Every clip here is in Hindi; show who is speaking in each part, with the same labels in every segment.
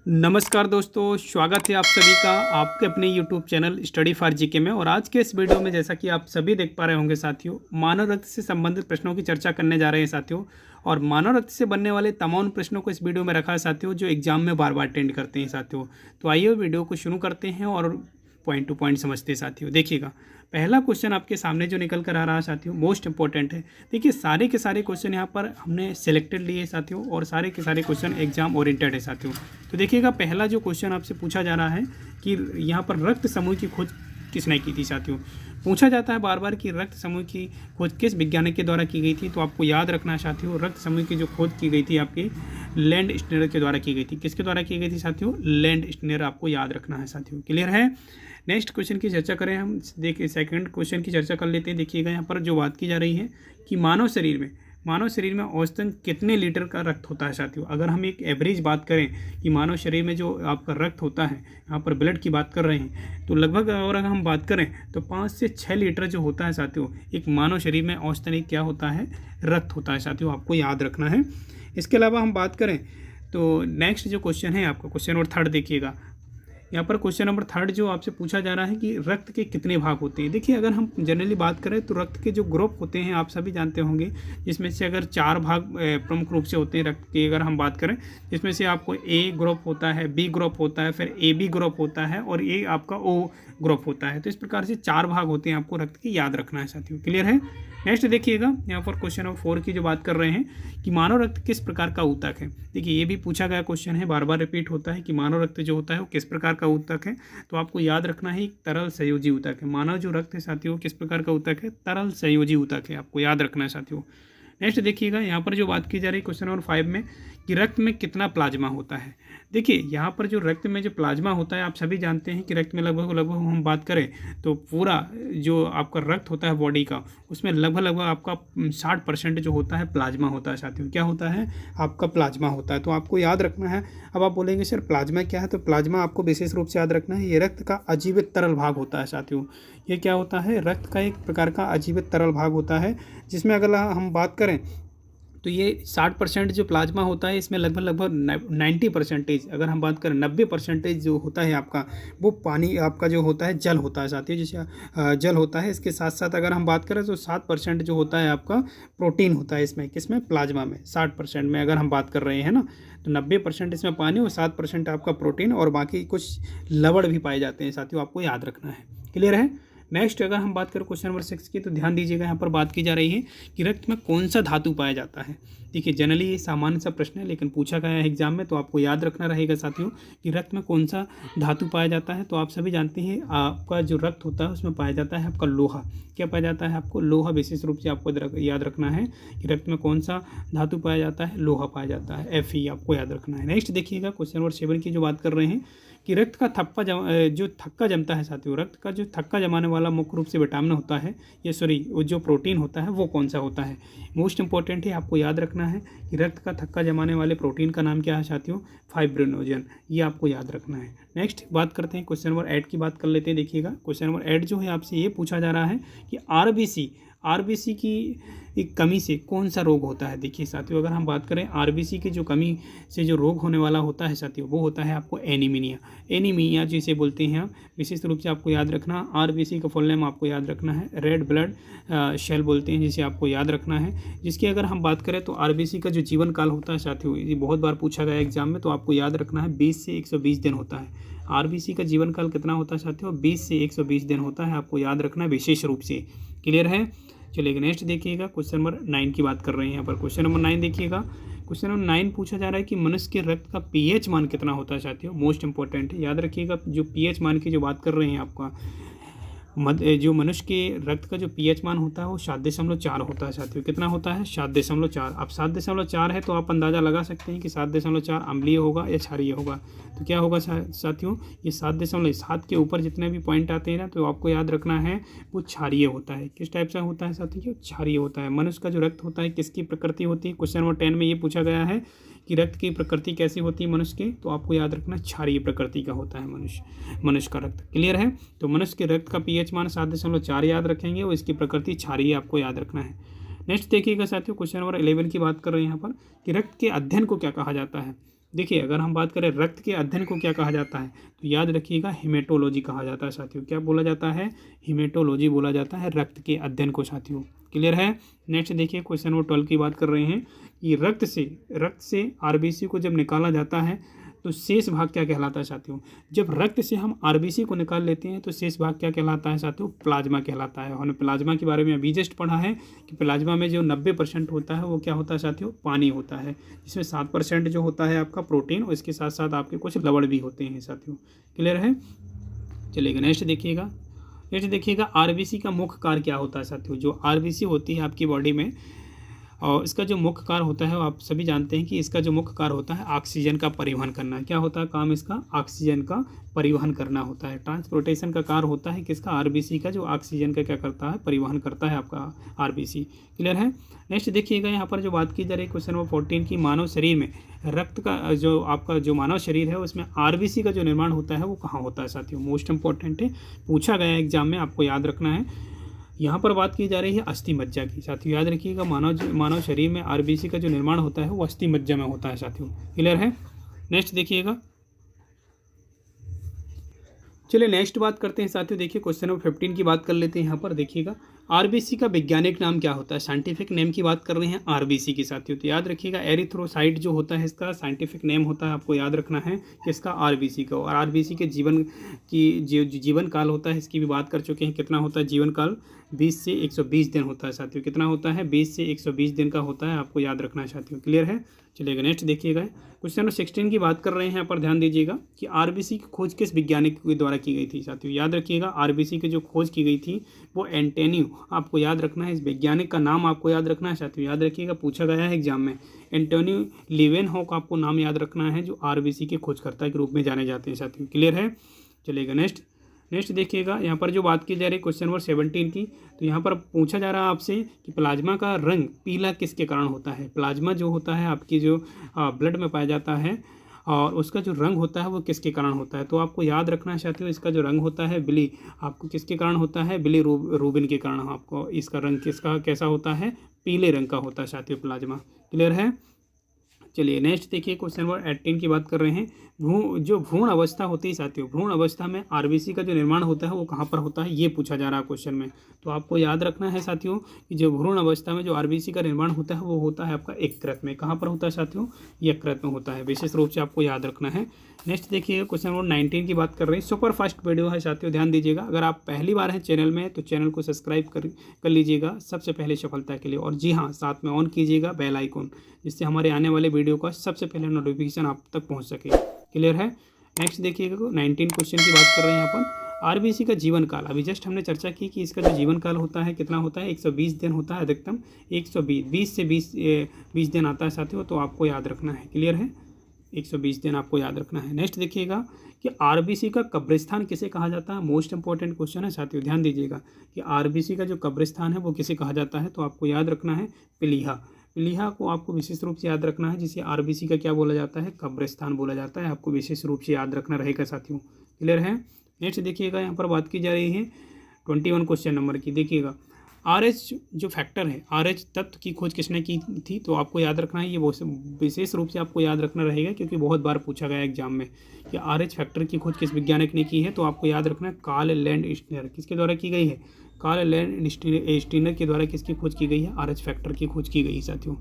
Speaker 1: नमस्कार दोस्तों, स्वागत है आप सभी का आपके अपने YouTube channel study for GK में। और आज के इस वीडियो में जैसा कि आप सभी देख पा रहे होंगे साथियों, मानव रक्त से संबंधित प्रश्नों की चर्चा करने जा रहे हैं साथियों। और मानव रक्त से बनने वाले तमाम प्रश्नों को इस वीडियो में रखा है साथियों, जो एग्जाम में बार बार अटेंड करते हैं साथियों। तो आइए वीडियो को शुरू करते हैं और पॉइंट टू पॉइंट समझते हैं साथियों। देखिएगा, पहला क्वेश्चन आपके सामने जो निकल कर आ रहा है साथियों, मोस्ट इंपॉर्टेंट है। देखिए, सारे के सारे क्वेश्चन यहाँ पर हमने सेलेक्टेड लिए साथियों, और सारे के सारे क्वेश्चन एग्जाम ओरिएंटेड है साथियों। तो देखिएगा, पहला जो क्वेश्चन आपसे पूछा जा रहा है कि यहाँ पर रक्त समूह की खोज किसने की थी साथियों। पूछा जाता है बार बार कि रक्त समूह की खोज किस वैज्ञानिक के द्वारा की गई थी। तो आपको याद रखना है साथियों, रक्त समूह की जो खोज की गई थी आपकी लैंड स्टेनर के द्वारा की गई थी। किसके द्वारा की गई थी साथियों? लैंड स्टेनर, आपको याद रखना है साथियों। क्लियर है? नेक्स्ट क्वेश्चन की चर्चा करें हम। देखिए, सेकंड क्वेश्चन की चर्चा कर लेते हैं। देखिएगा, यहाँ पर जो बात की जा रही है कि मानव शरीर में औसतन कितने लीटर का रक्त होता है साथियों। अगर हम एक एवरेज बात करें कि मानव शरीर में जो आपका रक्त होता है, यहाँ पर ब्लड की बात कर रहे हैं, तो लगभग और अगर हम बात करें तो 5 से 6 लीटर जो होता है साथियों, एक मानव शरीर में औसतन क्या होता है? रक्त होता है साथियों, आपको याद रखना है। इसके अलावा हम बात करें तो नेक्स्ट जो क्वेश्चन है आपका, क्वेश्चन नंबर 3 देखिएगा। यहाँ पर क्वेश्चन नंबर 3 जो आपसे पूछा जा रहा है कि रक्त के कितने भाग होते हैं। देखिए, अगर हम जनरली बात करें तो रक्त के जो ग्रुप होते हैं आप सभी जानते होंगे, जिसमें से अगर 4 भाग प्रमुख रूप से होते हैं रक्त के। अगर हम बात करें, जिसमें से आपको ए ग्रुप होता है, बी ग्रुप होता है, फिर ए बी ग्रुप होता है, और ए आपका ओ ग्रुप होता है। तो इस प्रकार से 4 भाग होते हैं, आपको रक्त की याद रखना है साथियों। क्लियर है? नेक्स्ट देखिएगा, यहाँ पर क्वेश्चन नंबर 4 की जो बात कर रहे हैं कि मानव रक्त किस प्रकार का ऊतक है। देखिए, ये भी पूछा गया क्वेश्चन है, बार बार रिपीट होता है कि मानव रक्त जो होता है वो किस प्रकार का ऊतक है। तो आपको याद रखना है, एक तरल संयोजी ऊतक है। मानव जो रक्त है साथियों, किस प्रकार का ऊतक है? तरल संयोजी ऊतक है, आपको याद रखना है साथियों। नेक्स्ट देखिएगा, यहाँ पर जो बात की जा रही है क्वेश्चन नंबर 5 में कि रक्त में कितना प्लाज्मा होता है। देखिए, यहाँ पर जो रक्त में जो प्लाज्मा होता है, आप सभी जानते हैं कि रक्त में लगभग हम बात करें तो पूरा जो आपका रक्त होता है बॉडी का, उसमें लगभग आपका 60% जो होता है प्लाज्मा होता है साथियों। क्या होता है? आपका प्लाज्मा होता है। तो आपको याद रखना है। अब आप बोलेंगे सर प्लाज्मा क्या है, तो प्लाज्मा आपको विशेष रूप से याद रखना है, ये रक्त का अजीवित तरल भाग होता है साथियों। ये क्या होता है? रक्त का एक प्रकार का अजीवित तरल भाग होता है, जिसमें अगर हम बात करें तो ये 60% जो प्लाज्मा होता है, इसमें लगभग 90%, अगर हम बात करें 90% जो होता है आपका, वो पानी आपका जो होता है जल होता है साथियों। जैसे जल होता है, इसके साथ साथ अगर हम बात करें तो 7% जो होता है आपका प्रोटीन होता है इसमें। किसमें? प्लाज्मा में। 60% में अगर हम बात कर रहे हैं ना, तो 90% इसमें पानी और 7% आपका प्रोटीन, और बाकी कुछ लवण भी पाए जाते हैं साथियों, आपको याद रखना है। क्लियर है? नेक्स्ट अगर हम बात करें क्वेश्चन नंबर 6 की, तो ध्यान दीजिएगा, यहाँ पर बात की जा रही है कि रक्त में कौन सा धातु पाया जाता है। देखिए, जनरली ये सामान्य सा प्रश्न है, लेकिन पूछा गया है एग्जाम में, तो आपको याद रखना रहेगा साथियों कि रक्त में कौन सा धातु पाया जाता है। तो आप सभी जानते हैं, आपका जो रक्त होता है उसमें पाया जाता है आपका लोहा। क्या पाया जाता है? आपको लोहा विशेष रूप से आपको याद रखना है कि रक्त में कौन सा धातु पाया जाता है? लोहा पाया जाता है, Fe आपको याद रखना है। नेक्स्ट देखिएगा, क्वेश्चन नंबर 7 की जो बात कर रहे हैं कि रक्त का जो थक्का जमता है साथियों, रक्त का जो थक्का जमाने वाला मुख्य रूप से विटामिन होता है, वो जो प्रोटीन होता है वो कौन सा होता है? मोस्ट इंपॉर्टेंट है, आपको याद रखना है कि रक्त का थक्का जमाने वाले प्रोटीन का नाम क्या है साथियों? फाइब्रिनोजन। ये आपको याद रखना है। नेक्स्ट बात करते हैं, क्वेश्चन नंबर 8 की बात कर लेते हैं। देखिएगा, क्वेश्चन नंबर 8 जो है आपसे ये पूछा जा रहा है कि आरबीसी की एक कमी से कौन सा रोग होता है। देखिए साथियों, अगर हम बात करें आरबीसी की जो कमी से जो रोग होने वाला होता है साथियों, वो होता है आपको एनीमिया जिसे बोलते हैं हम। विशेष रूप से आपको याद रखना, आरबीसी का फुल नेम आपको याद रखना है रेड ब्लड सेल बोलते हैं, जिसे आपको याद रखना है। जिसकी अगर हम बात करें तो आरबीसी का जो जीवन काल होता है साथियों, ये बहुत बार पूछा गया एग्जाम में, तो आपको याद रखना है 20 से 120 दिन होता है। आरबीसी का जीवन काल कितना होता है साथियों? 20 से 120 दिन होता है, आपको याद रखना है विशेष रूप से। क्लियर है? चलिए नेक्स्ट देखिएगा, क्वेश्चन नंबर 9 की बात कर रहे हैं यहाँ पर। क्वेश्चन नंबर 9 देखिएगा, क्वेश्चन नंबर 9 पूछा जा रहा है कि मनुष्य के रक्त का पीएच मान कितना होता है साथियों। मोस्ट इंपॉर्टेंट है, याद रखिएगा, जो पीएच मान की जो बात कर रहे हैं आपका, जो मनुष्य के रक्त का जो पीएच मान होता है वो 7.4 होता है साथियों। कितना होता है? 7.4। अब 7.4 है तो आप अंदाज़ा लगा सकते हैं कि 7.4 अम्लीय होगा या क्षारीय होगा। तो क्या होगा साथियों? ये 7.7 के ऊपर जितने भी पॉइंट आते हैं ना, तो आपको याद रखना है वो क्षारीय होता है। किस टाइप से होता है साथियों? क्षारीय होता है। मनुष्य का जो रक्त होता है किसकी प्रकृति होती है? क्वेश्चन नंबर 10 में ये पूछा गया है कि रक्त की प्रकृति कैसी होती है मनुष्य की, तो आपको याद रखना क्षारीय प्रकृति का होता है मनुष्य का रक्त। क्लियर है? तो मनुष्य के रक्त का पीएच मान 7.4 याद रखेंगे और इसकी प्रकृति क्षारीय आपको याद रखना है। नेक्स्ट देखिएगा साथियों, क्वेश्चन नंबर 11 की बात कर रहे हैं यहाँ पर कि रक्त के अध्ययन को क्या कहा जाता है। देखिए अगर हम बात करें रक्त के अध्ययन को क्या कहा जाता है, तो याद रखिएगा हेमेटोलॉजी कहा जाता है साथियों। क्या बोला जाता है? हेमेटोलॉजी बोला जाता है रक्त के अध्ययन को साथियों। क्लियर है? नेक्स्ट देखिए क्वेश्चन नंबर 12 की बात कर रहे हैं कि रक्त से आरबीसी को जब निकाला जाता है तो शेष भाग क्या कहलाता है साथियों। जब रक्त से हम आरबीसी को निकाल लेते हैं तो शेष भाग क्या कहलाता है साथियों? प्लाज्मा कहलाता है। हमने प्लाज्मा के बारे में अभी जस्ट पढ़ा है कि प्लाज्मा में जो 90% होता है वो क्या होता है साथियों? पानी होता है, जिसमें 7% जो होता है आपका प्रोटीन और इसके साथ साथ आपके कुछ लवण भी होते हैं साथियों। क्लियर है? चलिएगा नेक्स्ट देखिएगा आरबीसी का मुख्य कार्य क्या होता है साथियों। जो आरबीसी होती है आपकी बॉडी में और इसका जो मुख्य कार्य होता है वो आप सभी जानते हैं कि इसका जो मुख्य कार्य होता है ऑक्सीजन का परिवहन करना। क्या होता है काम इसका? ऑक्सीजन का परिवहन करना होता है। ट्रांसपोर्टेशन का कार्य होता है किसका? आरबीसी का, जो ऑक्सीजन का क्या करता है? परिवहन करता है आपका आरबीसी। क्लियर है? नेक्स्ट देखिएगा यहाँ पर जो बात की जा रही है क्वेश्चन नंबर 14 की मानव शरीर में रक्त का जो आपका जो मानव शरीर है उसमें आरबीसी का जो निर्माण होता है वो कहाँ होता है साथियों। मोस्ट इंपॉर्टेंट है, पूछा गया एग्जाम में, आपको याद रखना है। यहाँ पर बात की जा रही है अस्थि मज्जा की साथियों। याद रखिएगा मानव शरीर में आरबीसी का जो निर्माण होता है वो अस्थि मज्जा में होता है साथियों। क्लियर है? नेक्स्ट देखिएगा, चलिए नेक्स्ट बात करते हैं साथियों। देखिए क्वेश्चन नंबर 15 की बात कर लेते हैं। यहाँ पर देखिएगा आरबीसी का वैज्ञानिक नाम क्या होता है? साइंटिफिक नेम की बात कर रहे हैं आरबीसी की साथियों। तो याद रखिएगा एरिथ्रोसाइट जो होता है इसका साइंटिफिक नेम होता है, आपको याद रखना है किसका? आरबीसी का। और आरबीसी के जीवन काल होता है इसकी भी बात कर चुके हैं। कितना होता है जीवन काल? 20 से 120 दिन होता है साथियों। कितना होता है? 20 से 120 दिन का होता है, आपको याद रखना है साथियों। क्लियर है? चलिएगा नेक्स्ट देखिएगा क्वेश्चन नंबर 16 की बात कर रहे हैं। यहाँ पर ध्यान दीजिएगा कि आरबीसी की खोज किस वैज्ञानिक के द्वारा की गई थी साथियों। याद रखिएगा आरबीसी की जो खोज की गई थी वो एंटोनियो, आपको याद रखना है, इस वैज्ञानिक का नाम आपको याद रखना है साथियों। याद रखिएगा पूछा गया है एग्जाम में। एंटोनियो लीवेनहॉक आपको नाम याद रखना है, जो आरबीसी के खोजकर्ता के रूप में जाने जाते हैं साथियों। क्लियर है? चलिएगा नेक्स्ट देखिएगा यहाँ पर जो बात की जा रही है क्वेश्चन नंबर 17 की, तो यहाँ पर पूछा जा रहा है आपसे कि प्लाज्मा का रंग पीला किसके कारण होता है। प्लाज्मा जो होता है आपकी जो ब्लड में पाया जाता है और उसका जो रंग होता है वो किसके कारण होता है। तो आपको याद रखना है साथियों इसका जो रंग होता है बिली, आपको किसके कारण होता है? बिली रूबिन के कारण आपको इसका रंग किसका कैसा होता है? पीले रंग का होता है साथियों प्लाज्मा। क्लियर है? चलिए नेक्स्ट देखिए क्वेश्चन नंबर 18 की बात कर रहे हैं। भ्रूण अवस्था होती है साथियों, भ्रूण अवस्था में आरबीसी का जो निर्माण होता है वो कहाँ पर होता है, ये पूछा जा रहा है क्वेश्चन में। तो आपको याद रखना है साथियों कि जो भ्रूण अवस्था में जो आरबीसी का निर्माण होता है वो होता है आपका यकृत में। कहाँ पर होता है साथियों? यकृत में होता है, विशेष रूप से आपको याद रखना है। नेक्स्ट देखिए क्वेश्चन नंबर 19 की बात कर रहे हैं। सुपर फास्ट वीडियो है साथियों, ध्यान दीजिएगा। अगर आप पहली बार हैं चैनल में तो चैनल को सब्सक्राइब कर लीजिएगा सबसे पहले सफलता के लिए। और जी हाँ, साथ में ऑन कीजिएगा बेल आइकॉन, जिससे हमारे आने वाले वीडियो का सबसे पहले नोटिफिकेशन आप तक पहुँच सके। क्लियर है? नेक्स्ट देखिएगा 19 क्वेश्चन की बात कर रहे हैं यहाँ पर। आरबीसी का जीवन काल, अभी जस्ट हमने चर्चा की कि इसका जो जीवन काल होता है कितना होता है? 120 दिन होता है अधिकतम, 120 से 20 दिन आता है साथियों, तो आपको याद रखना है। क्लियर है? 120 दिन आपको याद रखना है। नेक्स्ट देखिएगा कि आरबीसी का कब्रिस्तान किसे कहा जाता है। मोस्ट इंपॉर्टेंट क्वेश्चन है साथियों, ध्यान दीजिएगा कि आरबीसी का जो कब्रिस्तान है वो किसे कहा जाता है। तो आपको याद रखना है प्लीहा को आपको विशेष रूप से याद रखना है, जिसे आरबीसी का क्या बोला जाता है? कब्रिस्तान बोला जाता है, आपको विशेष रूप से याद रखना रहेगा साथियों। क्लियर है? नेक्स्ट देखिएगा यहाँ पर बात की जा रही है 21 क्वेश्चन नंबर की। देखिएगा RH जो फैक्टर है, RH तत्व की खोज किसने की थी। तो आपको याद रखना है, ये विशेष रूप से आपको याद रखना रहेगा क्योंकि बहुत बार पूछा गया एग्जाम में कि RH फैक्टर की खोज किस वैज्ञानिक ने की है। तो आपको याद रखना है कार्ल लैंडस्टीनर। किसके द्वारा की गई है? कार्ल लैंडस्टीनर के द्वारा किसकी खोज की गई है? RH फैक्टर की खोज की गई साथियों।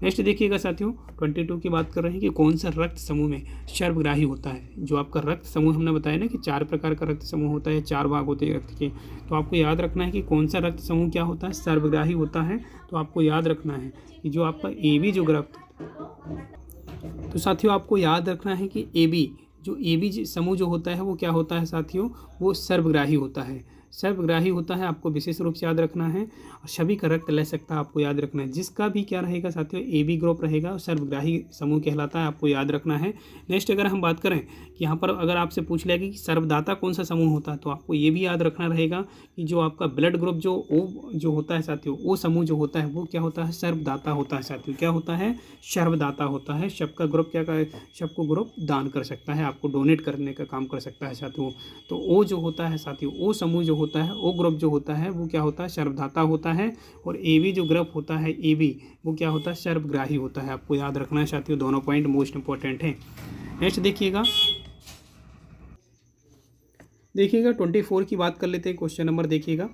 Speaker 1: नेक्स्ट देखिएगा साथियों 22 की बात कर रहे हैं कि कौन सा रक्त समूह में सर्वग्राही होता है। जो आपका रक्त समूह हमने बताया ना कि 4 प्रकार का रक्त समूह होता है, 4 भाग होते हैं रक्त के। तो आपको याद रखना है कि कौन सा रक्त समूह क्या होता है? सर्वग्राही होता है। तो आपको याद रखना है कि जो आपका AB जो रक्त, तो साथियों आपको याद रखना है कि AB समूह जो होता है वो क्या होता है साथियों? वो सर्वग्राही होता है। सर्वग्राही होता है, आपको विशेष रूप से याद रखना है। और सभी का रक्त ले सकता है, आपको याद रखना है। जिसका भी क्या रहेगा साथियों? AB ग्रुप रहेगा और सर्वग्राही समूह कहलाता है, आपको याद रखना है। नेक्स्ट अगर हम बात करें कि यहाँ पर अगर आपसे पूछ लिया कि सर्वदाता कौन सा समूह होता है, तो आपको ये भी याद रखना रहेगा कि जो आपका ब्लड ग्रुप जो O जो होता है साथियों, O समूह जो होता है वो क्या होता है? सर्वदाता होता है साथियों। क्या होता है? सर्वदाता होता है। सबका ग्रुप क्या का सबको ग्रुप दान कर सकता है, आपको डोनेट करने का काम कर सकता है साथियों। तो O जो होता है साथियों, O समूह जो होता है, ओ ग्रुप जो होता है वो क्या होता है, सर्वधाता होता है। और AB जो ग्रुप होता है AB वो क्या होता है, सर्वग्राही होता है। आपको याद रखना है साथियों, दोनों पॉइंट मोस्ट इंपॉर्टेंट हैं। नेक्स्ट देखिएगा 24 की बात कर लेते हैं। क्वेश्चन नंबर देखिएगा,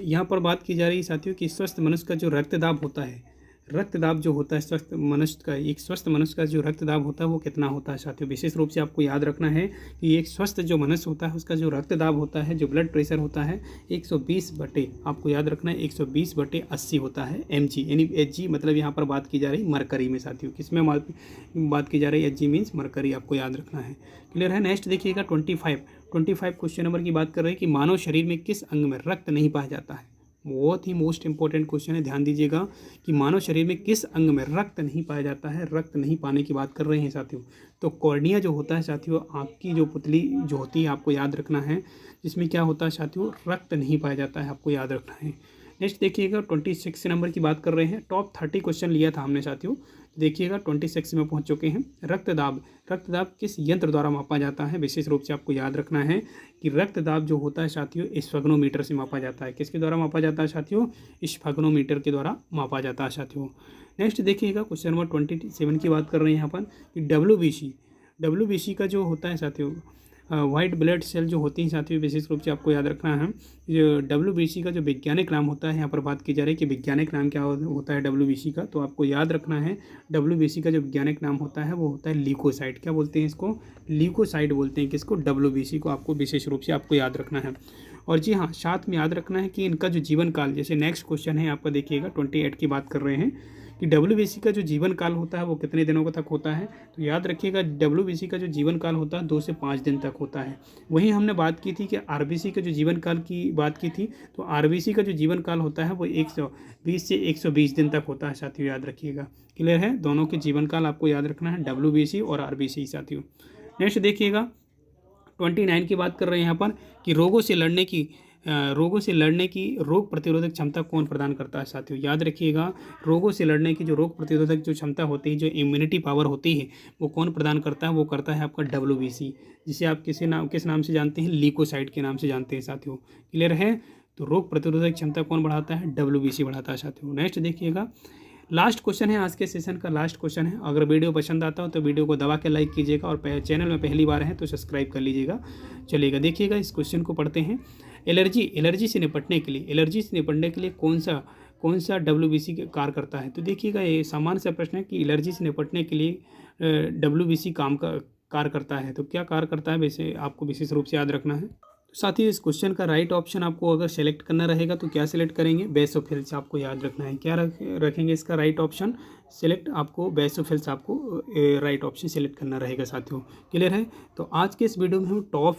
Speaker 1: यहाँ पर बात की जा रही है साथियों कि स्वस्थ मनुष्य का जो रक्तदाब होता है, रक्तदाब जो होता है स्वस्थ मनुष्य का, एक स्वस्थ मनुष्य का जो रक्तदाब होता है वो कितना होता है साथियों। विशेष रूप से आपको याद रखना है कि एक स्वस्थ जो मनुष्य होता है उसका जो रक्तदाब होता है, जो ब्लड प्रेशर होता है 120 बटे, आपको याद रखना है 120/80 होता है mg, यानी Hg मतलब यहाँ पर बात की जा रही मरकरी में साथियों। किसमें बात की जा रही है, Hg मीन्स मरकरी, आपको याद रखना है। क्लियर है। नेक्स्ट देखिएगा 25 क्वेश्चन नंबर की बात कर रहे हैं कि मानव शरीर में किस अंग में रक्त नहीं पाया जाता है। बहुत ही मोस्ट इंपॉर्टेंट क्वेश्चन है, ध्यान दीजिएगा कि मानव शरीर में किस अंग में रक्त नहीं पाया जाता है। रक्त नहीं पाने की बात कर रहे हैं साथियों। तो कॉर्निया जो होता है साथियों, आँख की जो पुतली जो होती है, आपको याद रखना है, जिसमें क्या होता है साथियों, रक्त नहीं पाया जाता है, आपको याद रखना है। नेक्स्ट देखिएगा 26 नंबर की बात कर रहे हैं। टॉप 30 क्वेश्चन लिया था हमने साथियों, देखिएगा 26 में पहुंच चुके हैं। रक्तदाब किस यंत्र द्वारा मापा जाता है। विशेष रूप से आपको याद रखना है कि रक्तदाब जो होता है साथियों स्फेग्नोमीटर से मापा जाता है। किसके द्वारा मापा जाता है साथियों, स्फेग्नोमीटर के द्वारा मापा जाता है साथियों। नेक्स्ट देखिएगा क्वेश्चन नंबर 27 की बात कर रहे हैं यहाँ पर कि WBC का जो होता है साथियों, वाइट ब्लड सेल जो होती हैं साथियों, विशेष रूप से आपको याद रखना है जो WBC का जो वैज्ञानिक नाम होता है, यहाँ पर बात की जा रही है कि वैज्ञानिक नाम क्या होता है WBC का। तो आपको याद रखना है WBC का जो वैज्ञानिक नाम होता है वो होता है ल्यूकोसाइट। क्या बोलते हैं इसको, ल्यूकोसाइट बोलते हैं किसको, WBC को। आपको विशेष रूप से आपको याद रखना है। और जी हाँ, साथ में याद रखना है कि इनका जो जीवन काल, जैसे नेक्स्ट क्वेश्चन है आपका देखिएगा 28 की बात कर रहे हैं कि WBC का जो जीवन काल होता है वो कितने दिनों तक होता है। तो याद रखिएगा WBC का जो जीवन काल होता है 2 से 5 दिन तक होता है। वहीं हमने बात की थी कि RBC का जो जीवन काल की बात की थी, तो RBC का जो जीवन काल होता है वो 120 से 120 दिन तक होता है साथियों, याद रखिएगा। क्लियर है, दोनों के जीवन काल आपको याद रखना है, WBC और RBC साथियों। नेक्स्ट देखिएगा 29 की बात कर रहे हैं यहाँ पर कि रोगों से लड़ने की रोग प्रतिरोधक क्षमता कौन प्रदान करता है साथियों। याद रखिएगा, रोगों से लड़ने की जो रोग प्रतिरोधक जो क्षमता होती है, जो इम्यूनिटी पावर होती है, वो कौन प्रदान करता है, वो करता है आपका WBC, जिसे आप किस नाम से जानते हैं, ल्यूकोसाइट के नाम से जानते हैं साथियों। क्लियर है, तो रोग प्रतिरोधक क्षमता कौन बढ़ाता है, WBC बढ़ाता है साथियों। नेक्स्ट देखिएगा, लास्ट क्वेश्चन है आज के सेशन का, लास्ट क्वेश्चन है। अगर वीडियो पसंद आता हो तो वीडियो को दबा के लाइक कीजिएगा और चैनल में पहली बार है तो सब्सक्राइब कर लीजिएगा। चलिएगा देखिएगा, इस क्वेश्चन को पढ़ते हैं। एलर्जी से निपटने के लिए कौन सा WBC कार्य करता है। तो देखिएगा, ये सामान्य सा प्रश्न है कि एलर्जी से निपटने के लिए WBC कार्य करता है। तो क्या कार्य करता है, वैसे आपको विशेष रूप से याद रखना है। तो साथ ही इस क्वेश्चन का राइट ऑप्शन आपको अगर सेलेक्ट करना रहेगा तो क्या सेलेक्ट करेंगे, बेसोफिल्स। आपको याद रखना है क्या रखेंगे इसका राइट ऑप्शन सेलेक्ट, आपको बेसोफिल्स आपको राइट ऑप्शन सेलेक्ट करना रहेगा साथियों। क्लियर है, तो आज के इस वीडियो में हम टॉप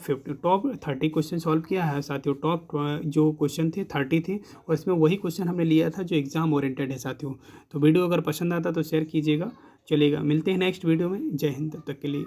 Speaker 1: 30 क्वेश्चन सॉल्व किया है साथियों। टॉप जो क्वेश्चन थे 30 थे और इसमें वही क्वेश्चन हमने लिया था जो एग्जाम ओरिएंटेड है साथियों। तो वीडियो अगर पसंद आता तो शेयर कीजिएगा। चलेगा, मिलते हैं नेक्स्ट वीडियो में। जय हिंद, तब तक के लिए।